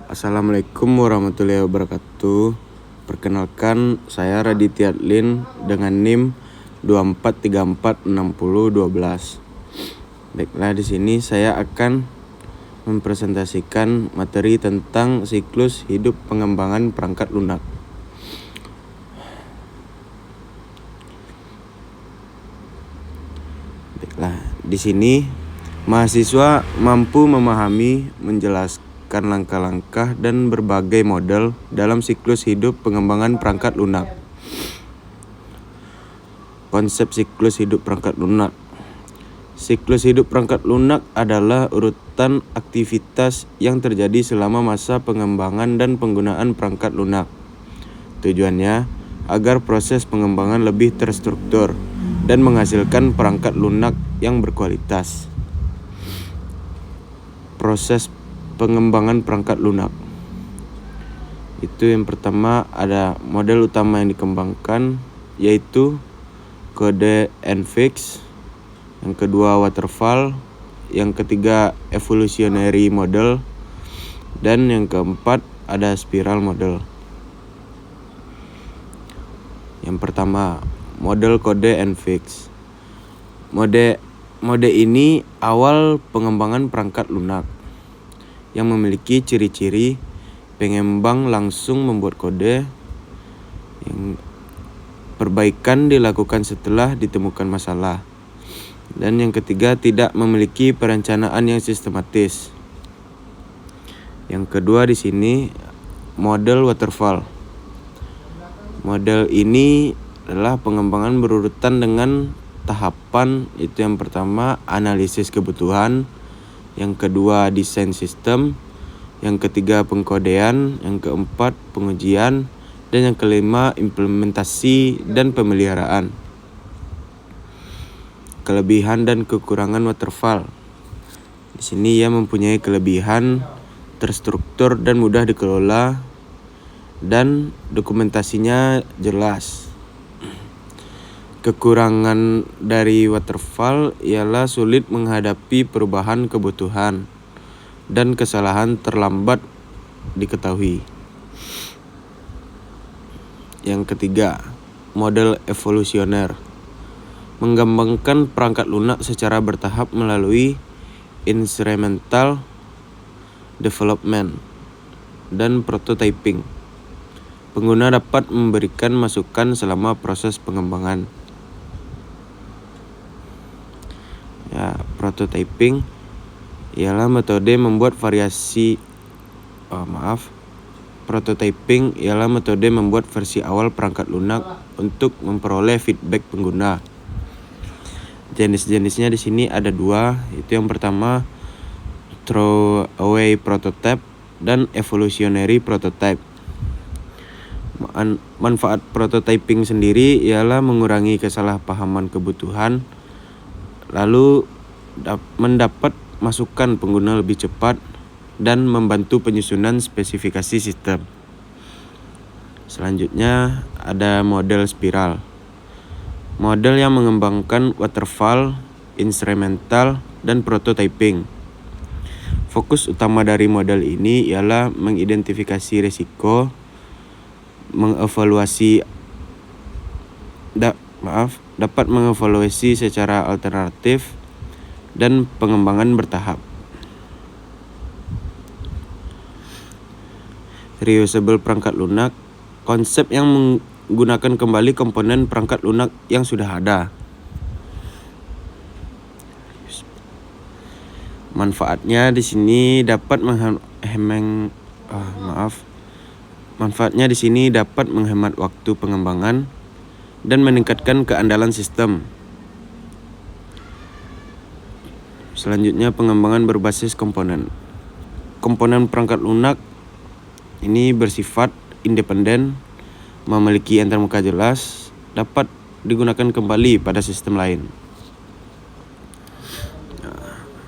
Assalamualaikum warahmatullahi wabarakatuh. Perkenalkan, saya Raditya Adlin dengan NIM 24346012. Baiklah, di sini saya akan mempresentasikan materi tentang siklus hidup pengembangan perangkat lunak. Baiklah, di sini mahasiswa mampu memahami, menjelaskan langkah-langkah dan berbagai model dalam siklus hidup pengembangan perangkat lunak. Konsep siklus hidup perangkat lunak. Siklus hidup perangkat lunak adalah urutan aktivitas yang terjadi selama masa pengembangan dan penggunaan perangkat lunak. Tujuannya agar proses pengembangan lebih terstruktur dan menghasilkan perangkat lunak yang berkualitas. Proses pengembangan perangkat lunak. Itu yang pertama, ada model utama yang dikembangkan yaitu kode NFIX, yang kedua waterfall, yang ketiga evolutionary model, dan yang keempat ada spiral model. Yang pertama, model kode NFIX. Mode ini awal pengembangan perangkat lunak yang memiliki ciri-ciri pengembang langsung membuat kode, yang perbaikan dilakukan setelah ditemukan masalah, dan yang ketiga tidak memiliki perencanaan yang sistematis. Yang kedua di sini model waterfall. Model ini adalah pengembangan berurutan dengan tahapan, itu yang pertama analisis kebutuhan, yang kedua desain sistem, yang ketiga pengkodean, yang keempat pengujian, dan yang kelima implementasi dan pemeliharaan. Kelebihan dan kekurangan waterfall. Di sini ia mempunyai kelebihan terstruktur dan mudah dikelola, dan dokumentasinya jelas. Kekurangan dari waterfall ialah sulit menghadapi perubahan kebutuhan dan kesalahan terlambat diketahui. Yang ketiga, model evolusioner. Mengembangkan perangkat lunak secara bertahap melalui incremental development dan prototyping. Pengguna dapat memberikan masukan selama proses pengembangan. Prototyping ialah metode membuat versi awal perangkat lunak untuk memperoleh feedback pengguna. Jenis-jenisnya di sini ada dua, itu yang pertama throwaway prototype dan evolutionary prototype. Manfaat prototyping sendiri ialah mengurangi kesalahpahaman kebutuhan, lalu mendapat masukan pengguna lebih cepat, dan membantu penyusunan spesifikasi sistem. Selanjutnya ada model spiral. Model yang mengembangkan waterfall, incremental, dan prototyping. Fokus utama dari model ini ialah mengidentifikasi risiko, dapat mengevaluasi secara alternatif, dan pengembangan bertahap. Reusable perangkat lunak. Konsep yang menggunakan kembali komponen perangkat lunak yang sudah ada. Manfaatnya di sini dapat menghemat waktu pengembangan dan meningkatkan keandalan sistem. Selanjutnya pengembangan berbasis komponen. Komponen perangkat lunak ini bersifat independen, memiliki antarmuka jelas, dapat digunakan kembali pada sistem lain.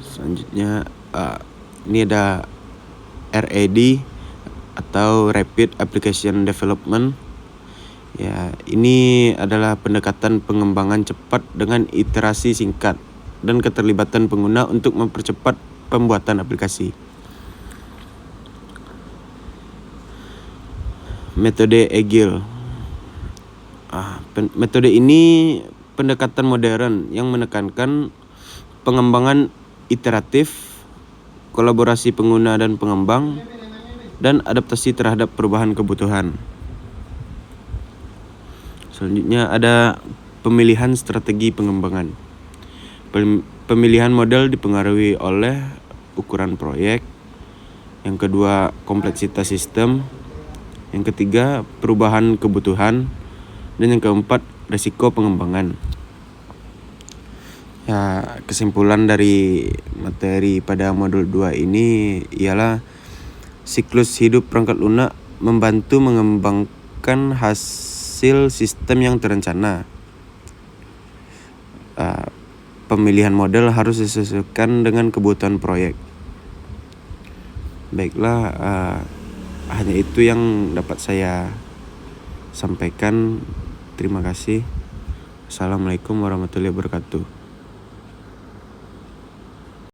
Selanjutnya ini ada RAD atau Rapid Application Development. Ini adalah pendekatan pengembangan cepat dengan iterasi singkat dan keterlibatan pengguna untuk mempercepat pembuatan aplikasi. Metode Agile. Metode ini pendekatan modern yang menekankan pengembangan iteratif, kolaborasi pengguna dan pengembang, dan adaptasi terhadap perubahan kebutuhan. Selanjutnya ada pemilihan strategi pengembangan. Pemilihan model dipengaruhi oleh ukuran proyek. Yang kedua, kompleksitas sistem. Yang ketiga, perubahan kebutuhan. Dan yang keempat, risiko pengembangan. Ya, kesimpulan dari materi pada modul 2 ini ialah siklus hidup perangkat lunak membantu mengembangkan hasil sistem yang terencana. Pemilihan model harus disesuaikan dengan kebutuhan proyek. Baiklah, hanya itu yang dapat saya sampaikan. Terima kasih. Assalamualaikum warahmatullahi wabarakatuh.